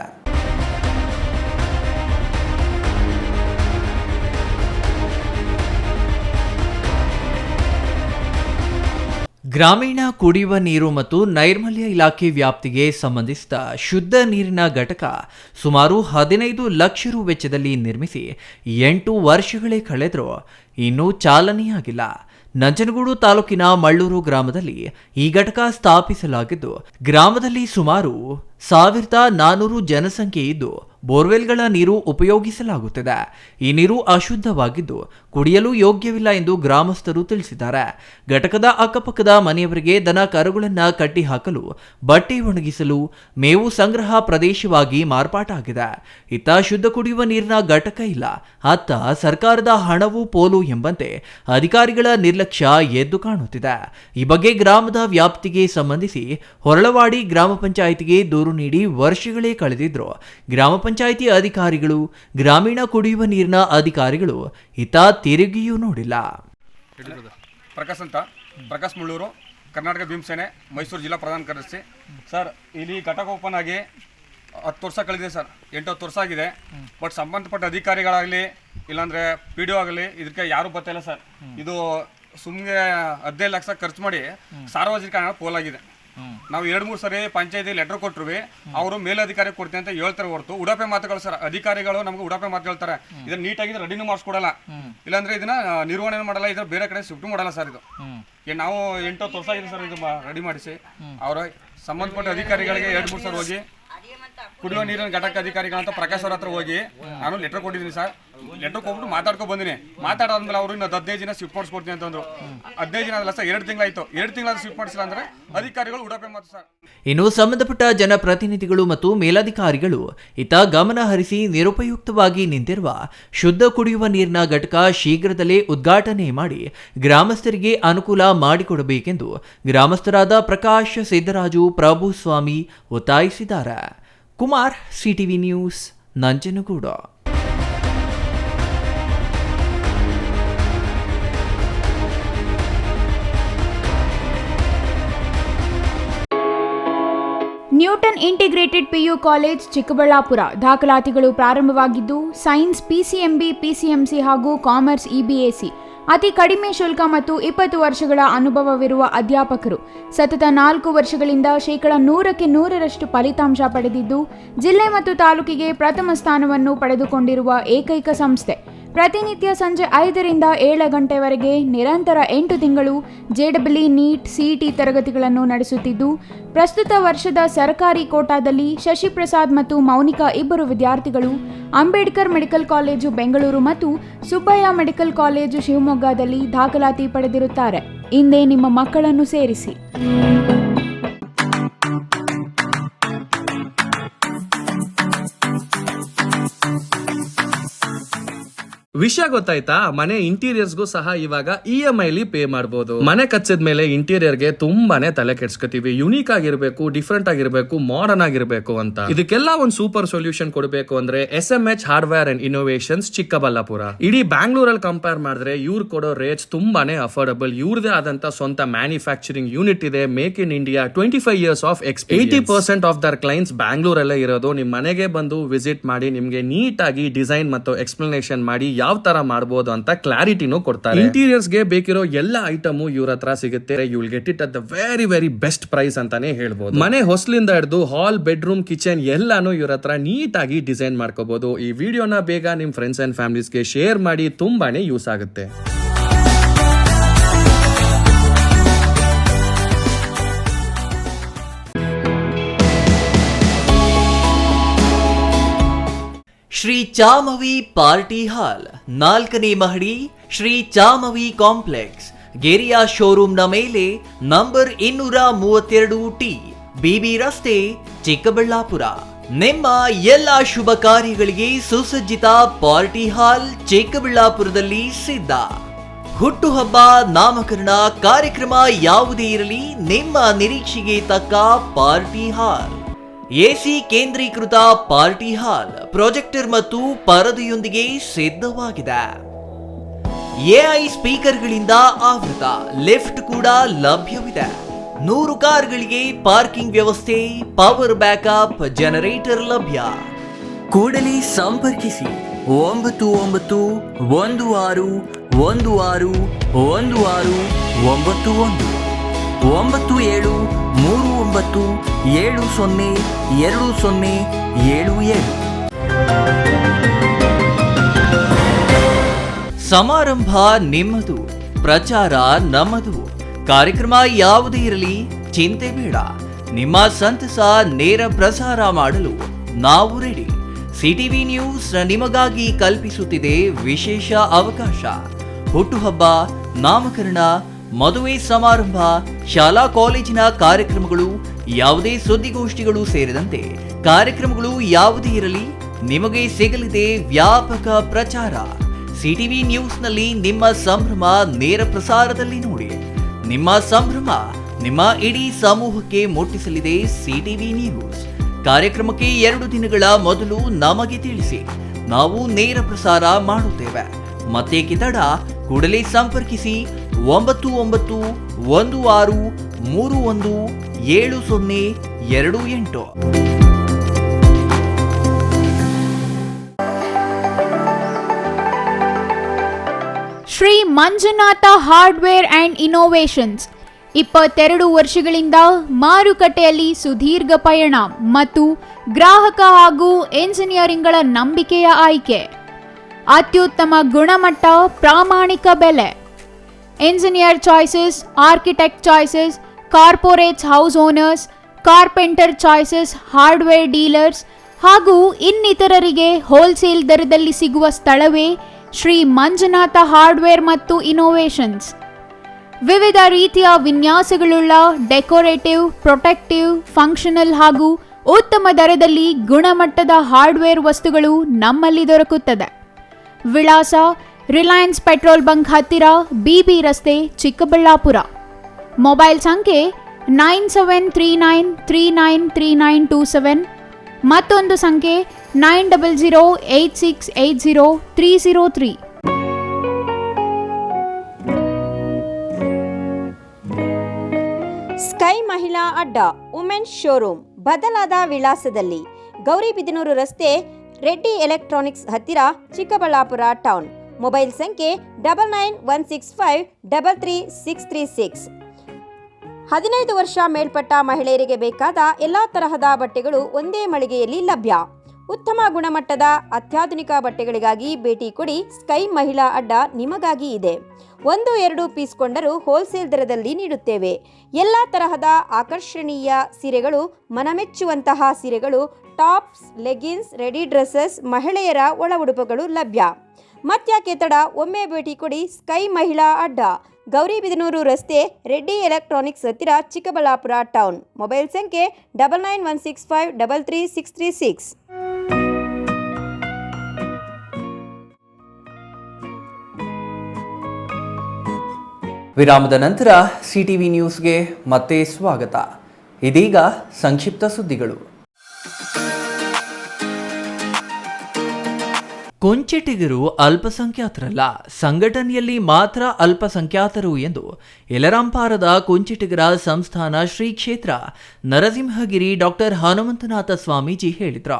ಗ್ರಾಮೀಣ ಕುಡಿಯುವ ನೀರು ಮತ್ತು ನೈರ್ಮಲ್ಯ ಇಲಾಖೆ ವ್ಯಾಪ್ತಿಗೆ ಸಂಬಂಧಿಸಿದ ಶುದ್ಧ ನೀರಿನ ಘಟಕ ಸುಮಾರು 15 ಲಕ್ಷ ರು ವೆಚ್ಚದಲ್ಲಿ ನಿರ್ಮಿಸಿ 8 ವರ್ಷಗಳೇ ಕಳೆದರೂ ಇನ್ನೂ ಚಾಲನೆಯಾಗಿಲ್ಲ. ನಂಜನಗೂಡು ತಾಲೂಕಿನ ಮಳ್ಳೂರು ಗ್ರಾಮದಲ್ಲಿ ಈ ಘಟಕ ಸ್ಥಾಪಿಸಲಾಗಿದ್ದು, ಗ್ರಾಮದಲ್ಲಿ ಸುಮಾರು 1400 ಜನಸಂಖ್ಯೆ ಇದ್ದು ಬೋರ್ವೆಲ್ಗಳ ನೀರು ಉಪಯೋಗಿಸಲಾಗುತ್ತಿದೆ. ಈ ನೀರು ಅಶುದ್ಧವಾಗಿದ್ದು ಕುಡಿಯಲು ಯೋಗ್ಯವಿಲ್ಲ ಎಂದು ಗ್ರಾಮಸ್ಥರು ತಿಳಿಸಿದ್ದಾರೆ. ಘಟಕದ ಅಕ್ಕಪಕ್ಕದ ಮನೆಯವರಿಗೆ ದನ ಕರುಗಳನ್ನು ಕಟ್ಟಿ ಹಾಕಲು, ಬಟ್ಟೆ ಒಣಗಿಸಲು, ಮೇವು ಸಂಗ್ರಹ ಪ್ರದೇಶವಾಗಿ ಮಾರ್ಪಾಟಾಗಿದೆ. ಇತ್ತ ಶುದ್ಧ ಕುಡಿಯುವ ನೀರಿನ ಘಟಕ ಇಲ್ಲ, ಅತ್ತ ಸರ್ಕಾರದ ಹಣವು ಪೋಲು ಎಂಬಂತೆ ಅಧಿಕಾರಿಗಳ ನಿರ್ಲಕ್ಷ್ಯ ಎದ್ದು ಕಾಣುತ್ತಿದೆ. ಈ ಬಗ್ಗೆ ಗ್ರಾಮದ ವ್ಯಾಪ್ತಿಗೆ ಸಂಬಂಧಿಸಿ ಹೊರಳವಾಡಿ ಗ್ರಾಮ ಪಂಚಾಯಿತಿಗೆ ದೂರು ದೂರು ನೀಡಿ ವರ್ಷಗಳೇ ಕಳೆದಿದ್ರು ಗ್ರಾಮ ಪಂಚಾಯಿತಿ ಅಧಿಕಾರಿಗಳು, ಗ್ರಾಮೀಣ ಕುಡಿಯುವ ನೀರಿನ ಅಧಿಕಾರಿಗಳು ಇತ್ತ ತಿರುಗಿಯೂ ನೋಡಿಲ್ಲ. ಪ್ರಕಾಶ್ ಮುಳ್ಳೂರು, ಕರ್ನಾಟಕ ಭೀಮಸೇನೆ, ಮೈಸೂರು ಜಿಲ್ಲಾ ಪ್ರಧಾನ ಕಾರ್ಯದರ್ಶಿ. ಸರ್, ಇಲ್ಲಿ ಘಟಕ ಓಪನ್ ಆಗಿ 10 ವರ್ಷ ಕಳೆದಿದೆ ಸರ್, 8-10 ವರ್ಷ ಆಗಿದೆ. ಬಟ್ ಸಂಬಂಧಪಟ್ಟ ಅಧಿಕಾರಿಗಳಾಗಲಿ ಇಲ್ಲಾಂದರೆ PDO ಆಗಲಿ ಇದಕ್ಕೆ ಯಾರೂ ಬರ್ತಾಯಿಲ್ಲ ಸರ್. ಇದು ಸುಮ್ಮನೆ 15 ಲಕ್ಷ ಖರ್ಚು ಮಾಡಿ ಸಾರ್ವಜನಿಕ ಹಣ ಪೋಲಾಗಿದೆ. ನಾವು 2-3 ಸರಿ ಪಂಚಾಯತಿ ಲೆಟರ್ ಕೊಟ್ಟರು, ಅವರು ಮೇಲಧಿಕಾರಿ ಕೊಡ್ತೀನಿ ಅಂತ ಹೇಳ್ತಾರೆ ಹೊರತು ಉಡಾಪೆ ಮಾತುಗಳು ಸರ್. ಅಧಿಕಾರಿಗಳು ನಮ್ಗೆ ಉಡಾಪೆ ಮಾತು ಹೇಳ್ತಾರೆ. ಇದನ್ನ ನೀಟಾಗಿ ರೆಡಿನೂ ಮಾಡಿಸ್ಕೊಡಲ್ಲ, ಇಲ್ಲಾಂದ್ರೆ ಇದನ್ನ ನಿರ್ವಹಣೆ ಮಾಡಲ್ಲ, ಇದ್ರ ಬೇರೆ ಕಡೆ ಶಿಫ್ಟ್ ಮಾಡಲ್ಲ ಸರ್. ಇದು ನಾವು 8-10 ವರ್ಷ ಆಗಿದೆ ಸರ್ ಇದು ರೆಡಿ ಮಾಡಿಸಿ. ಅವರ ಸಂಬಂಧಪಟ್ಟ ಅಧಿಕಾರಿಗಳಿಗೆ 2-3 ಸರ್ ಹೋಗಿ ಕುಡಿಯುವ ನೀರಿನ ಘಟಕ ಅಧಿಕಾರಿಗಳಂತ ಪ್ರಕಾಶ್ ಅವ್ರ ಹತ್ರ ಹೋಗಿ ನಾನು ಲೆಟರ್ ಕೊಟ್ಟಿದ್ದೀನಿ ಸರ್. ಲೆಟರ್ ಕೊಟ್ಬಿಟ್ಟು ಮಾತಾಡ್ಕೊಂಡು ಬಂದಿನಿ. ಮಾತಾಡಾದ್ಮೇಲೆ ಅವರು ಇನ್ನು 15 ದಿನ ಶಿಫ್ಟ್ ಮಾಡಿಸ್ಕೊಡ್ತೀನಿ ಅಂತಂದ್ರು. 15 ದಿನ ಅಲ್ಲ ಸರ್, 2 ತಿಂಗಳಾಯ್ತು. 2 ತಿಂಗಳಾದ್ರೂ ಶಿಫ್ಟ್ ಮಾಡಿಸಿಲ್ಲ ಅಂದ್ರೆ ಅಧಿಕಾರಿಗಳು ಉಡಾಪೆ ಮಾತು ಸರ್. ಇನ್ನು ಸಂಬಂಧಪಟ್ಟ ಜನಪ್ರತಿನಿಧಿಗಳು ಮತ್ತು ಮೇಲಧಿಕಾರಿಗಳು ಇತ್ತ ಗಮನ ಹರಿಸಿ ನಿರುಪಯುಕ್ತವಾಗಿ ನಿಂತಿರುವ ಶುದ್ಧ ಕುಡಿಯುವ ನೀರಿನ ಘಟಕ ಶೀಘ್ರದಲ್ಲೇ ಉದ್ಘಾಟನೆ ಮಾಡಿ ಗ್ರಾಮಸ್ಥರಿಗೆ ಅನುಕೂಲ ಮಾಡಿಕೊಡಬೇಕೆಂದು ಗ್ರಾಮಸ್ಥರಾದ ಪ್ರಕಾಶ್, ಸಿದ್ದರಾಜು, ಪ್ರಭುಸ್ವಾಮಿ ಒತ್ತಾಯಿಸಿದ್ದಾರೆ. Kumar, CTV news, Nanjangud. Newton integrated PU college Chikkaballapur ದಾಖಲಾತಿಗಳು ಪ್ರಾರಂಭವಾಗಿದ್ದು ಸೈನ್ಸ್ PCMB, PCMC ಹಾಗೂ ಕಾಮರ್ಸ್ EBAC ಅತಿ ಕಡಿಮೆ ಶುಲ್ಕ ಮತ್ತು 20 ವರ್ಷಗಳ ಅನುಭವವಿರುವ ಅಧ್ಯಾಪಕರು. ಸತತ 4 ವರ್ಷಗಳಿಂದ 100ಕ್ಕೆ 100ರಷ್ಟು ಫಲಿತಾಂಶ ಪಡೆದಿದ್ದು ಜಿಲ್ಲೆ ಮತ್ತು ತಾಲೂಕಿಗೆ ಪ್ರಥಮ ಸ್ಥಾನವನ್ನು ಪಡೆದುಕೊಂಡಿರುವ ಏಕೈಕ ಸಂಸ್ಥೆ. ಪ್ರತಿನಿತ್ಯ ಸಂಜೆ 5ರಿಂದ 7 ಗಂಟೆವರೆಗೆ ನಿರಂತರ 8 ತಿಂಗಳು JEE, NEET, CET ತರಗತಿಗಳನ್ನು ನಡೆಸುತ್ತಿದ್ದು ಪ್ರಸ್ತುತ ವರ್ಷದ ಸರ್ಕಾರಿ ಕೋಟಾದಲ್ಲಿ ಶಶಿಪ್ರಸಾದ್ ಮತ್ತು ಮೌನಿಕಾ ಇಬ್ಬರು ವಿದ್ಯಾರ್ಥಿಗಳು ಅಂಬೇಡ್ಕರ್ ಮೆಡಿಕಲ್ ಕಾಲೇಜು ಬೆಂಗಳೂರು ಮತ್ತು ಸುಬ್ಬಯ್ಯ ಮೆಡಿಕಲ್ ಕಾಲೇಜು ಶಿವಮೊಗ್ಗದಲ್ಲಿ ದಾಖಲಾತಿ ಪಡೆದಿರುತ್ತಾರೆ. ಇಂದೇ ನಿಮ್ಮ ಮಕ್ಕಳನ್ನು ಸೇರಿಸಿ. ವಿಷಯ ಗೊತ್ತಾಯ್ತಾ? ಮನೆ ಇಂಟೀರಿಯರ್ಸ್ಗೂ ಸಹ ಇವಾಗ EMI ಪೇ ಮಾಡಬಹುದು. ಮನೆ ಕಚ್ಚಿದ ಮೇಲೆ ಇಂಟೀರಿಯರ್ಗೆ ತುಂಬಾನೇ ತಲೆ ಕೆಡ್ಸ್ಕೊತೀವಿ. ಯುನೀಕ್ ಆಗಿರ್ಬೇಕು, ಡಿಫ್ರೆಂಟ್ ಆಗಿರ್ಬೇಕು, ಮಾಡರ್ನ್ ಆಗಿರ್ಬೇಕು ಅಂತ. ಇದಕ್ಕೆಲ್ಲ ಒಂದು ಸೂಪರ್ ಸೊಲ್ಯೂಷನ್ ಕೊಡಬೇಕು ಅಂದ್ರೆ SMH hardware and innovations Chikkaballapur. ಇಡೀ ಬ್ಯಾಂಗ್ಳೂರಲ್ಲಿ ಕಂಪೇರ್ ಮಾಡಿದ್ರೆ ಇವ್ರು ಕೊಡೋ ರೇಟ್ಸ್ ತುಂಬಾನೇ ಅಫೋರ್ಡಬಲ್. ಇವ್ರದೇ ಆದಂತ ಸ್ವಂತ ಮ್ಯಾನುಫ್ಯಾಕ್ಚರಿಂಗ್ ಯೂನಿಟ್ ಇದೆ. Make in India, 25 years of experience. 80% of their clients ಬ್ಯಾಂಗ್ಳೂರಲ್ಲೇ ಇರೋದು. ನಿಮ್ ಮನೆಗೆ ಬಂದು ವಿಸಿಟ್ ಮಾಡಿ ನಿಮ್ಗೆ ನೀಟ್ ಆಗಿ ಡಿಸೈನ್ ಮತ್ತು ಎಕ್ಸ್ಪ್ಲನೇಷನ್ ಮಾಡಿ ಯಾವ ತರ ಮಾಡಬಹುದು ಅಂತ ಕ್ಲಾರಿಟಿನೂ ಕೊಡ್ತಾರೆ. ಇಂಟೀರಿಯರ್ಸ್ ಗೆ ಬೇಕಿರೋ ಎಲ್ಲ ಐಟಮ್ ಇವ್ರ ಹತ್ರ ಸಿಗುತ್ತೆ. You will get it at the very best price ಅಂತಾನೆ ಹೇಳ್ಬೋದು. ಮನೆ ಹೊಸಲಿಂದ ಹಿಡಿದು ಹಾಲ್, ಬೆಡ್ರೂಮ್, ಕಿಚನ್ ಎಲ್ಲಾನು ಇವ್ರ ಹತ್ರ ನೀಟ್ ಆಗಿ ಡಿಸೈನ್ ಮಾಡ್ಕೋಬಹುದು. ಈ ವಿಡಿಯೋನ ಬೇಗ ನಿಮ್ ಫ್ರೆಂಡ್ಸ್ ಅಂಡ್ ಫ್ಯಾಮಿಲೀಸ್ಗೆ ಶೇರ್ ಮಾಡಿ, ತುಂಬಾನೇ ಯೂಸ್ ಆಗುತ್ತೆ. ಶ್ರೀ ಚಾಮವಿ ಪಾರ್ಟಿ ಹಾಲ್, 4ನೇ ಮಹಡಿ, ಶ್ರೀ ಚಾಮವಿ ಕಾಂಪ್ಲೆಕ್ಸ್, ಗೆರಿಯಾ ಶೋರೂಮ್ನ ಮೇಲೆ, ನಂಬರ್ 232T, BB ರಸ್ತೆ, ಚಿಕ್ಕಬಳ್ಳಾಪುರ. ನಿಮ್ಮ ಎಲ್ಲ ಶುಭ ಕಾರ್ಯಗಳಿಗೆ ಸುಸಜ್ಜಿತ ಪಾರ್ಟಿ ಹಾಲ್ ಚಿಕ್ಕಬಳ್ಳಾಪುರದಲ್ಲಿ ಸಿದ್ಧ. ಹುಟ್ಟುಹಬ್ಬ, ನಾಮಕರಣ, ಕಾರ್ಯಕ್ರಮ ಯಾವುದೇ ಇರಲಿ, ನಿಮ್ಮ ನಿರೀಕ್ಷೆಗೆ ತಕ್ಕ ಪಾರ್ಟಿ ಹಾಲ್. AC ಕೇಂದ್ರೀಕೃತ ಪಾರ್ಟಿ ಹಾಲ್, ಪ್ರೊಜೆಕ್ಟರ್ ಮತ್ತು ಪರದೆಯೊಂದಿಗೆ ಸಿದ್ಧವಾಗಿದೆ. AI ಸ್ಪೀಕರ್ಗಳಿಂದ ಆವೃತ, ಲಿಫ್ಟ್ ಕೂಡ ಲಭ್ಯವಿದೆ. 100 ಕಾರ್ಗಳಿಗೆ ಪಾರ್ಕಿಂಗ್ ವ್ಯವಸ್ಥೆ, ಪವರ್ ಬ್ಯಾಕಪ್, ಜನರೇಟರ್ ಲಭ್ಯ. ಕೂಡಲೇ ಸಂಪರ್ಕಿಸಿ 9916161691 9739702077. ಸಮಾರಂಭ ನಿಮ್ಮದು, ಪ್ರಚಾರ ನಮ್ಮದು. ಕಾರ್ಯಕ್ರಮ ಯಾವುದೇ ಇರಲಿ ಚಿಂತೆ ಬೇಡ. ನಿಮ್ಮ ಸಂತಸ ನೇರ ಪ್ರಸಾರ ಮಾಡಲು ನಾವು ರೆಡಿ. CTV ನ್ಯೂಸ್ ನಿಮಗಾಗಿ ಕಲ್ಪಿಸುತ್ತಿದೆ ವಿಶೇಷ ಅವಕಾಶ. ಹುಟ್ಟುಹಬ್ಬ, ನಾಮಕರಣ, ಮದುವೆ ಸಮಾರಂಭ, ಶಾಲಾ ಕಾಲೇಜಿನ ಕಾರ್ಯಕ್ರಮಗಳು, ಯಾವುದೇ ಸುದ್ದಿಗೋಷ್ಠಿಗಳು ಸೇರಿದಂತೆ ಕಾರ್ಯಕ್ರಮಗಳು ಯಾವುದೇ ಇರಲಿ ನಿಮಗೆ ಸಿಗಲಿದೆ ವ್ಯಾಪಕ ಪ್ರಚಾರ. CTV ನ್ಯೂಸ್ನಲ್ಲಿ ನಿಮ್ಮ ಸಂಭ್ರಮ ನೇರ ಪ್ರಸಾರದಲ್ಲಿ ನೋಡಿ. ನಿಮ್ಮ ಸಂಭ್ರಮ ನಿಮ್ಮ ಇಡೀ ಸಮೂಹಕ್ಕೆ ಮುಟ್ಟಿಸಲಿದೆ CTV ನ್ಯೂಸ್. ಕಾರ್ಯಕ್ರಮಕ್ಕೆ 2 ದಿನಗಳ ಮೊದಲು ನಮಗೆ ತಿಳಿಸಿ, ನಾವು ನೇರ ಪ್ರಸಾರ ಮಾಡುತ್ತೇವೆ. ಮತ್ತೇಕೆ ತಡ? ಕೂಡಲೇ ಸಂಪರ್ಕಿಸಿ 9916317028. Shri Manjunatha hardware and innovations 22 ವರ್ಷಗಳಿಂದ ಮಾರುಕಟ್ಟೆಯಲ್ಲಿ ಸುದೀರ್ಘ ಪಯಣ ಮತ್ತು ಗ್ರಾಹಕ ಹಾಗೂ ಎಂಜಿನಿಯರಿಂಗ್ಗಳ ನಂಬಿಕೆಯ ಆಯ್ಕೆ. ಅತ್ಯುತ್ತಮ ಗುಣಮಟ್ಟ, ಪ್ರಾಮಾಣಿಕ ಬೆಲೆ. Engineer choices, architect choices, corporates, house owners, carpenter choices, hardware dealers ಹಾಗೂ ಇನ್ನಿತರರಿಗೆ ಹೋಲ್ಸೇಲ್ ದರದಲ್ಲಿ ಸಿಗುವ ಸ್ಥಳವೇ ಶ್ರೀ ಮಂಜುನಾಥ ಹಾರ್ಡ್ವೇರ್ ಮತ್ತು ಇನೋವೇಷನ್ಸ್. ವಿವಿಧ ರೀತಿಯ ವಿನ್ಯಾಸಗಳುಳ್ಳ ಡೆಕೋರೇಟಿವ್, ಪ್ರೊಟೆಕ್ಟಿವ್, ಫಂಕ್ಷನಲ್ ಹಾಗೂ ಉತ್ತಮ ದರದಲ್ಲಿ ಗುಣಮಟ್ಟದ ಹಾರ್ಡ್ವೇರ್ ವಸ್ತುಗಳು ನಮ್ಮಲ್ಲಿ ದೊರಕುತ್ತದೆ. ವಿಳಾಸ: ರಿಲಯನ್ಸ್ ಪೆಟ್ರೋಲ್ ಬಂಕ್ ಹತ್ತಿರ, BB ರಸ್ತೆ, ಚಿಕ್ಕಬಳ್ಳಾಪುರ. ಮೊಬೈಲ್ ಸಂಖ್ಯೆ 9739393927. ಮತ್ತೊಂದು ಸಂಖ್ಯೆ 9008680303. ಸ್ಕೈ ಮಹಿಳಾ ಅಡ್ಡ ವುಮೆನ್ಸ್ ಶೋರೂಮ್ ಬದಲಾದ ವಿಳಾಸದಲ್ಲಿ, ಗೌರಿಬಿದನೂರು ರಸ್ತೆ, ರೆಡ್ಡಿ ಎಲೆಕ್ಟ್ರಾನಿಕ್ಸ್ ಹತ್ತಿರ, ಚಿಕ್ಕಬಳ್ಳಾಪುರ ಟೌನ್. ಮೊಬೈಲ್ ಸಂಖ್ಯೆ 9916533636. 15 ವರ್ಷ ಮೇಲ್ಪಟ್ಟ ಮಹಿಳೆಯರಿಗೆ ಬೇಕಾದ ಎಲ್ಲ ತರಹದ ಬಟ್ಟೆಗಳು ಒಂದೇ ಮಳಿಗೆಯಲ್ಲಿ ಲಭ್ಯ. ಉತ್ತಮ ಗುಣಮಟ್ಟದ ಅತ್ಯಾಧುನಿಕ ಬಟ್ಟೆಗಳಿಗಾಗಿ ಭೇಟಿ ಕೊಡಿ. ಸ್ಕೈ ಮಹಿಳಾ ಅಡ್ಡ ನಿಮಗಾಗಿ ಇದೆ. 1-2 ಪೀಸ್ ಕೊಂಡರೂ ಹೋಲ್ಸೇಲ್ ದರದಲ್ಲಿ ನೀಡುತ್ತೇವೆ. ಎಲ್ಲ ತರಹದ ಆಕರ್ಷಣೀಯ ಸೀರೆಗಳು, ಮನಮೆಚ್ಚುವಂತಹ ಸೀರೆಗಳು, ಟಾಪ್ಸ್, ಲೆಗಿನ್ಸ್, ರೆಡಿ ಡ್ರೆಸ್ಸಸ್, ಮಹಿಳೆಯರ ಒಳ ಉಡುಪುಗಳು ಲಭ್ಯ. ಮತ್ಯಾಕೆ ತಡ? ಒಮ್ಮೆ ಭೇಟಿ ಕೊಡಿ. ಸ್ಕೈ ಮಹಿಳಾ ಅಡ್ಡ, ಗೌರಿಬಿದನೂರು ರಸ್ತೆ, ರೆಡ್ಡಿ ಎಲೆಕ್ಟ್ರಾನಿಕ್ಸ್ ಹತ್ತಿರ, ಚಿಕ್ಕಬಳ್ಳಾಪುರ ಟೌನ್. ಮೊಬೈಲ್ ಸಂಖ್ಯೆ 9916533636. ವಿರಾಮದ ನಂತರ CTV ನ್ಯೂಸ್ಗೆ ಮತ್ತೆ ಸ್ವಾಗತ. ಇದೀಗ ಸಂಕ್ಷಿಪ್ತ ಸುದ್ದಿಗಳು. ಕೊಂಚಟಿಗರು ಅಲ್ಪಸಂಖ್ಯಾತರಲ್ಲ, ಸಂಘಟನೆಯಲ್ಲಿ ಮಾತ್ರ ಅಲ್ಪಸಂಖ್ಯಾತರು ಎಂದು ಯಲರಾಂಪಾರದ ಕೊಂಚಟಿಗರ ಸಂಸ್ಥಾನ ಶ್ರೀ ಕ್ಷೇತ್ರ ನರಸಿಂಹಗಿರಿ ಡಾಕ್ಟರ್ ಹನುಮಂತನಾಥ ಸ್ವಾಮೀಜಿ ಹೇಳಿದರು.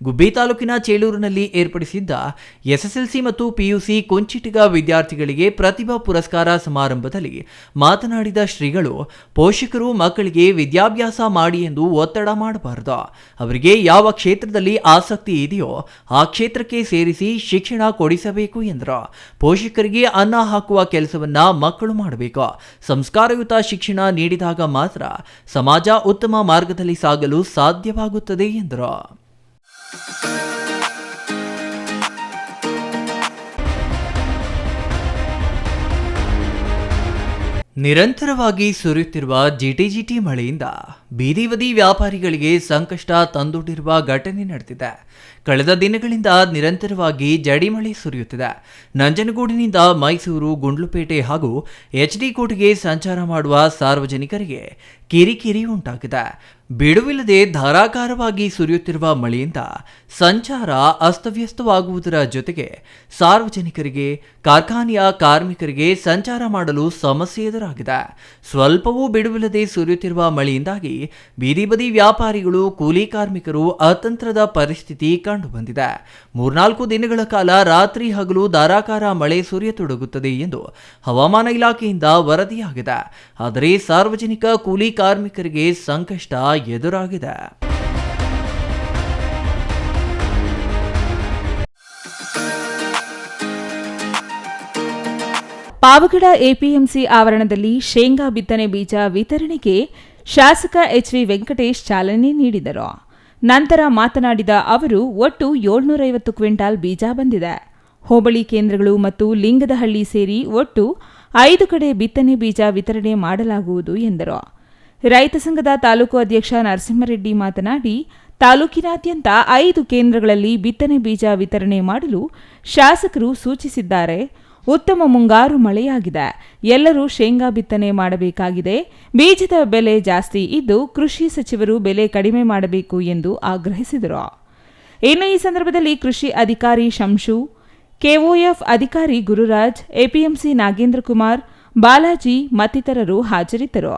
ಗುಬ್ಬಿ ತಾಲೂಕಿನ ಚೇಳೂರಿನಲ್ಲಿ ಏರ್ಪಡಿಸಿದ್ದ SSLC ಮತ್ತು PUC ಕೊಂಚಿಟಿಗ ವಿದ್ಯಾರ್ಥಿಗಳಿಗೆ ಪ್ರತಿಭಾ ಪುರಸ್ಕಾರ ಸಮಾರಂಭದಲ್ಲಿ ಮಾತನಾಡಿದ ಶ್ರೀಗಳು, ಪೋಷಕರು ಮಕ್ಕಳಿಗೆ ವಿದ್ಯಾಭ್ಯಾಸ ಮಾಡಿ ಎಂದು ಒತ್ತಡ ಮಾಡಬಾರದು. ಅವರಿಗೆ ಯಾವ ಕ್ಷೇತ್ರದಲ್ಲಿ ಆಸಕ್ತಿ ಇದೆಯೋ ಆ ಕ್ಷೇತ್ರಕ್ಕೆ ಸೇರಿಸಿ ಶಿಕ್ಷಣ ಕೊಡಿಸಬೇಕು ಎಂದರು. ಪೋಷಕರಿಗೆ ಅನ್ನ ಹಾಕುವ ಕೆಲಸವನ್ನ ಮಕ್ಕಳು ಮಾಡಬೇಕು. ಸಂಸ್ಕಾರಯುತ ಶಿಕ್ಷಣ ನೀಡಿದಾಗ ಮಾತ್ರ ಸಮಾಜ ಉತ್ತಮ ಮಾರ್ಗದಲ್ಲಿ ಸಾಗಲು ಸಾಧ್ಯವಾಗುತ್ತದೆ ಎಂದರು. ನಿರಂತರವಾಗಿ ಸುರಿಯುತ್ತಿರುವ ಜಿಟಿಜಿಟಿ ಮಳೆಯಿಂದ ಬೀದಿ ಬದಿ ವ್ಯಾಪಾರಿಗಳಿಗೆ ಸಂಕಷ್ಟ ತಂದೊಡ್ಡಿರುವ ಘಟನೆ ನಡೆದಿದೆ. ಕಳೆದ ದಿನಗಳಿಂದ ನಿರಂತರವಾಗಿ ಜಡಿಮಳೆ ಸುರಿಯುತ್ತಿದೆ. ನಂಜನಗೂಡಿನಿಂದ ಮೈಸೂರು, ಗುಂಡ್ಲುಪೇಟೆ ಹಾಗೂ HD ಕೋಟೆಗೆ ಸಂಚಾರ ಮಾಡುವ ಸಾರ್ವಜನಿಕರಿಗೆ ಕಿರಿಕಿರಿ ಉಂಟಾಗಿದೆ. ಬಿಡುವಿಲ್ಲದೆ ಧಾರಾಕಾರವಾಗಿ ಸುರಿಯುತ್ತಿರುವ ಮಳೆಯಿಂದ ಸಂಚಾರ ಅಸ್ತವ್ಯಸ್ತವಾಗುವುದರ ಜೊತೆಗೆ ಸಾರ್ವಜನಿಕರಿಗೆ, ಕಾರ್ಖಾನೆಯ ಕಾರ್ಮಿಕರಿಗೆ ಸಂಚಾರ ಮಾಡಲು ಸಮಸ್ಯೆ ಎದುರಾಗಿದೆ. ಸ್ವಲ್ಪವೂ ಬಿಡುವಿಲ್ಲದೆ ಸುರಿಯುತ್ತಿರುವ ಮಳೆಯಿಂದಾಗಿ ಬೀದಿ ಬದಿ ವ್ಯಾಪಾರಿಗಳು, ಕೂಲಿ ಕಾರ್ಮಿಕರು ಅತಂತ್ರದ ಪರಿಸ್ಥಿತಿ ಕಂಡುಬಂದಿದೆ. 3-4 ದಿನಗಳ ಕಾಲ ರಾತ್ರಿ ಹಗಲು ಧಾರಾಕಾರ ಮಳೆ ಸುರಿಯತೊಡಗುತ್ತದೆ ಎಂದು ಹವಾಮಾನ ಇಲಾಖೆಯಿಂದ ವರದಿಯಾಗಿದೆ. ಆದರೆ ಸಾರ್ವಜನಿಕ, ಕೂಲಿ ಕಾರ್ಮಿಕರಿಗೆ ಸಂಕಷ್ಟ ಎದುರಾಗಿದೆ. ಪಾವಗಡ APMC ಆವರಣದಲ್ಲಿ ಶೇಂಗಾ ಬಿತ್ತನೆ ಬೀಜ ವಿತರಣೆಗೆ ಶಾಸಕ HV ವೆಂಕಟೇಶ್ ಚಾಲನೆ ನೀಡಿದರು. ನಂತರ ಮಾತನಾಡಿದ ಅವರು, ಒಟ್ಟು 750 ಕ್ವಿಂಟಾಲ್ ಬೀಜ ಬಂದಿದೆ. ಹೋಬಳಿ ಕೇಂದ್ರಗಳು ಮತ್ತು ಲಿಂಗದಹಳ್ಳಿ ಸೇರಿ ಒಟ್ಟು 5 ಕಡೆ ಬಿತ್ತನೆ ಬೀಜ ವಿತರಣೆ ಮಾಡಲಾಗುವುದು ಎಂದರು. ರೈತ ಸಂಘದ ತಾಲೂಕು ಅಧ್ಯಕ್ಷ ನರಸಿಂಹರೆಡ್ಡಿ ಮಾತನಾಡಿ, ತಾಲೂಕಿನಾದ್ಯಂತ 5 ಕೇಂದ್ರಗಳಲ್ಲಿ ಬಿತ್ತನೆ ಬೀಜ ವಿತರಣೆ ಮಾಡಲು ಶಾಸಕರು ಸೂಚಿಸಿದ್ದಾರೆ. ಉತ್ತಮ ಮುಂಗಾರು ಮಳೆಯಾಗಿದೆ. ಎಲ್ಲರೂ ಶೇಂಗಾ ಬಿತ್ತನೆ ಮಾಡಬೇಕಾಗಿದೆ. ಬೀಜದ ಬೆಲೆ ಜಾಸ್ತಿ ಇದ್ದು ಕೃಷಿ ಸಚಿವರು ಬೆಲೆ ಕಡಿಮೆ ಮಾಡಬೇಕು ಎಂದು ಆಗ್ರಹಿಸಿದರು. ಇನ್ನು ಈ ಸಂದರ್ಭದಲ್ಲಿ ಕೃಷಿ ಅಧಿಕಾರಿ ಶಂಶು, ಕೆಒಎಫ್ ಅಧಿಕಾರಿ ಗುರುರಾಜ್, ಎಪಿಎಂಸಿ ನಾಗೇಂದ್ರ ಕುಮಾರ್, ಬಾಲಾಜಿ ಮತ್ತಿತರರು ಹಾಜರಿದ್ದರು.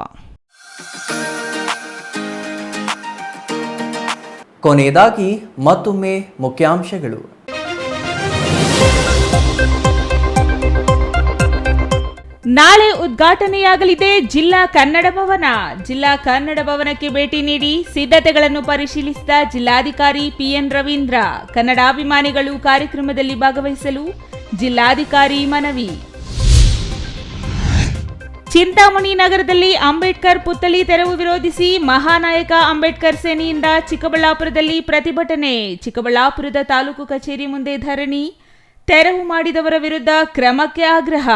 ಕೊನೆಯದಾಗಿ ಮತ್ತೊಮ್ಮೆ ಮುಖ್ಯಾಂಶಗಳು. ನಾಳೆ ಉದ್ಘಾಟನೆಯಾಗಲಿದೆ ಜಿಲ್ಲಾ ಕನ್ನಡ ಭವನ. ಜಿಲ್ಲಾ ಕನ್ನಡ ಭವನಕ್ಕೆ ಭೇಟಿ ನೀಡಿ ಸಿದ್ಧತೆಗಳನ್ನು ಪರಿಶೀಲಿಸಿದ ಜಿಲ್ಲಾಧಿಕಾರಿ ಪಿಎನ್ ರವೀಂದ್ರ. ಕನ್ನಡಾಭಿಮಾನಿಗಳು ಕಾರ್ಯಕ್ರಮದಲ್ಲಿ ಭಾಗವಹಿಸಲು ಜಿಲ್ಲಾಧಿಕಾರಿ ಮನವಿ. ಚಿಂತಾಮಣಿ ನಗರದಲ್ಲಿ ಅಂಬೇಡ್ಕರ್ ಪುತ್ಥಳಿ ತೆರವು ವಿರೋಧಿಸಿ ಮಹಾನಾಯಕ ಅಂಬೇಡ್ಕರ್ ಸೇನೆಯಿಂದ ಚಿಕ್ಕಬಳ್ಳಾಪುರದಲ್ಲಿ ಪ್ರತಿಭಟನೆ. ಚಿಕ್ಕಬಳ್ಳಾಪುರದ ತಾಲೂಕು ಕಚೇರಿ ಮುಂದೆ ಧರಣಿ. ತೆರವು ಮಾಡಿದವರ ವಿರುದ್ಧ ಕ್ರಮಕ್ಕೆ ಆಗ್ರಹ.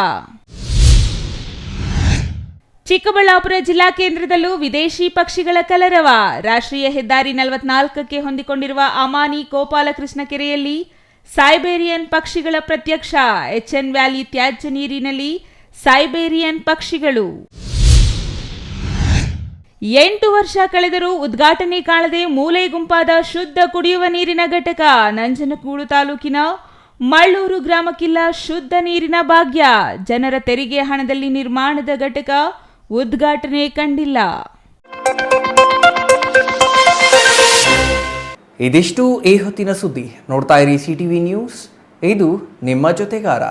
ಚಿಕ್ಕಬಳ್ಳಾಪುರ ಜಿಲ್ಲಾ ಕೇಂದ್ರದಲ್ಲೂ ವಿದೇಶಿ ಪಕ್ಷಿಗಳ ಕಲರವ. ರಾಷ್ಟ್ರೀಯ ಹೆದ್ದಾರಿ 44ಕ್ಕೆ ಹೊಂದಿಕೊಂಡಿರುವ ಅಮಾನಿ ಗೋಪಾಲಕೃಷ್ಣ ಕೆರೆಯಲ್ಲಿ ಸೈಬೇರಿಯನ್ ಪಕ್ಷಿಗಳ ಪ್ರತ್ಯಕ್ಷ. ಎಚ್ಎನ್ ವ್ಯಾಲಿ ತ್ಯಾಜ್ಯ ನೀರಿನಲ್ಲಿ ಸೈಬೇರಿಯನ್ ಪಕ್ಷಿಗಳು. 8 ವರ್ಷ ಕಳೆದರೂ ಉದ್ಘಾಟನೆ ಕಾಣದೆ ಮೂಲೆ ಗುಂಪಾದ ಶುದ್ಧ ಕುಡಿಯುವ ನೀರಿನ ಘಟಕ. ನಂಜನಗೂಡು ತಾಲೂಕಿನ ಮಳ್ಳೂರು ಗ್ರಾಮಕ್ಕಿಲ್ಲ ಶುದ್ಧ ನೀರಿನ ಭಾಗ್ಯ. ಜನರ ತೆರಿಗೆ ಹಣದಲ್ಲಿ ನಿರ್ಮಾಣದ ಘಟಕ ಉದ್ಘಾಟನೆ ಕಂಡಿಲ್ಲ. ಇದಿಷ್ಟು ಈ ಹೊತ್ತಿನ ಸುದ್ದಿ. ನೋಡ್ತಾ ಇರಿ ಸಿಟಿವಿ ನ್ಯೂಸ್, ಇದು ನಿಮ್ಮ ಜೊತೆಗಾರ.